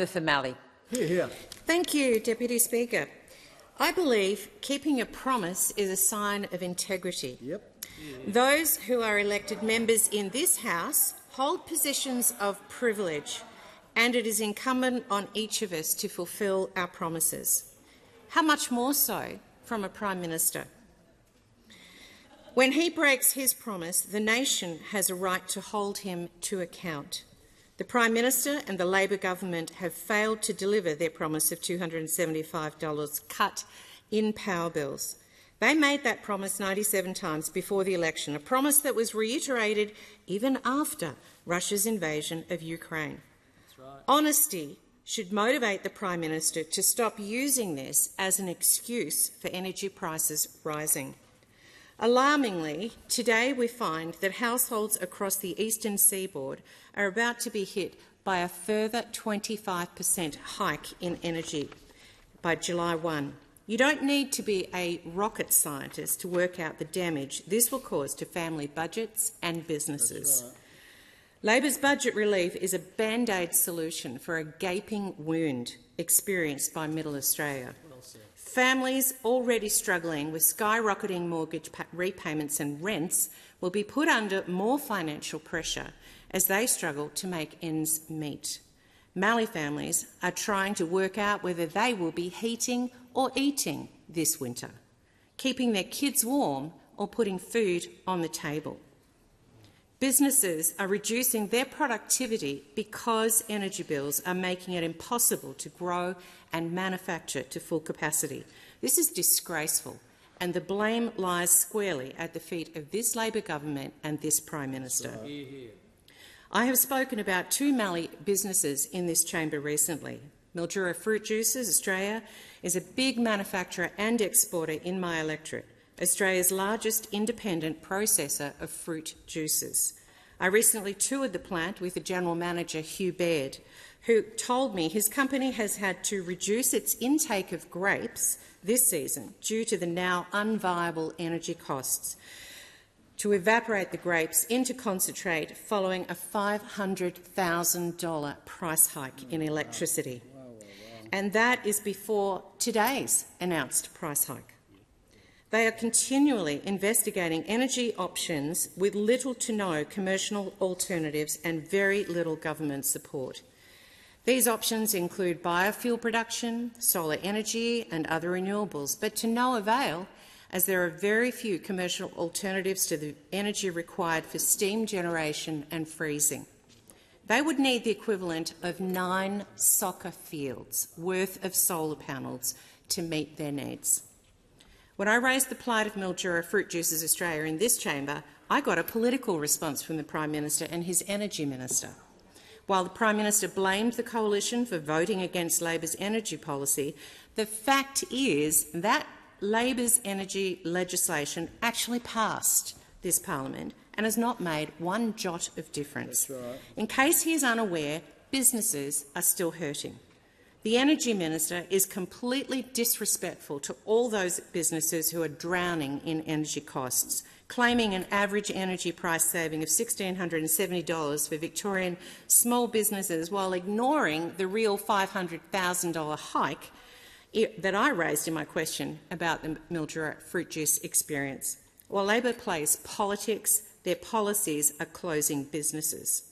For Malley. Here. Thank you, Deputy Speaker. I believe keeping a promise is a sign of integrity. Yep. Those who are elected members in this House hold positions of privilege, and it is incumbent on each of us to fulfil our promises. How much more so from a Prime Minister? When he breaks his promise, the nation has a right to hold him to account. The Prime Minister and the Labor government have failed to deliver their promise of $275 cut in power bills. They made that promise 97 times before the election, a promise that was reiterated even after Russia's invasion of Ukraine. That's right. Honesty should motivate the Prime Minister to stop using this as an excuse for energy prices rising. Alarmingly, today we find that households across the eastern seaboard are about to be hit by a further 25% hike in energy by July 1. You don't need to be a rocket scientist to work out the damage this will cause to family budgets and businesses. That's right. Labor's budget relief is a band-aid solution for a gaping wound experienced by Middle Australia. Families already struggling with skyrocketing mortgage repayments and rents will be put under more financial pressure as they struggle to make ends meet. Mallee families are trying to work out whether they will be heating or eating this winter, keeping their kids warm or putting food on the table. Businesses are reducing their productivity because energy bills are making it impossible to grow and manufacture to full capacity. This is disgraceful, and the blame lies squarely at the feet of this Labor government and this Prime Minister. I have spoken about two Mallee businesses in this chamber recently. Mildura Fruit Juices Australia is a big manufacturer and exporter in my electorate, Australia's largest independent processor of fruit juices. I recently toured the plant with the General Manager, Hugh Baird, who told me his company has had to reduce its intake of grapes this season due to the now unviable energy costs to evaporate the grapes into concentrate following a $500,000 price hike in electricity. And that is before today's announced price hike. They are continually investigating energy options with little to no commercial alternatives and very little government support. These options include biofuel production, solar energy and other renewables, but to no avail, as there are very few commercial alternatives to the energy required for steam generation and freezing. They would need the equivalent of 9 soccer fields worth of solar panels to meet their needs. When I raised the plight of Mildura Fruit Juices Australia in this chamber, I got a political response from the Prime Minister and his Energy Minister. While the Prime Minister blamed the Coalition for voting against Labor's energy policy, the fact is that Labor's energy legislation actually passed this parliament and has not made one jot of difference. That's right. In case he is unaware, businesses are still hurting. The Energy Minister is completely disrespectful to all those businesses who are drowning in energy costs, claiming an average energy price saving of $1,670 for Victorian small businesses while ignoring the real $500,000 hike that I raised in my question about the Mildura fruit juice experience. While Labor plays politics, their policies are closing businesses.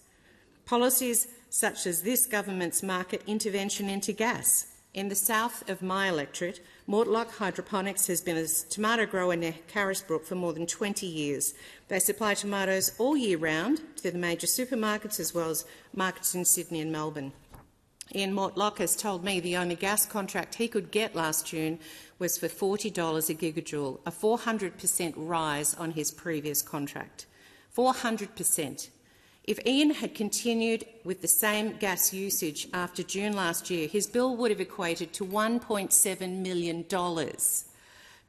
Policies such as this government's market intervention into gas. In the south of my electorate, Mortlock Hydroponics has been a tomato grower near Carisbrook for more than 20 years. They supply tomatoes all year round to the major supermarkets as well as markets in Sydney and Melbourne. Ian Mortlock has told me the only gas contract he could get last June was for $40 a gigajoule, a 400% rise on his previous contract. 400%. If Ian had continued with the same gas usage after June last year, his bill would have equated to $1.7 million.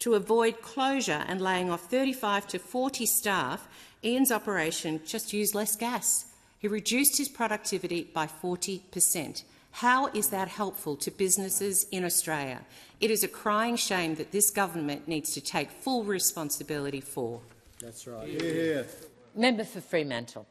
To avoid closure and laying off 35 to 40 staff, Ian's operation just used less gas. He reduced his productivity by 40%. How is that helpful to businesses in Australia? It is a crying shame that this government needs to take full responsibility for. That's right. Yeah. Member for Fremantle.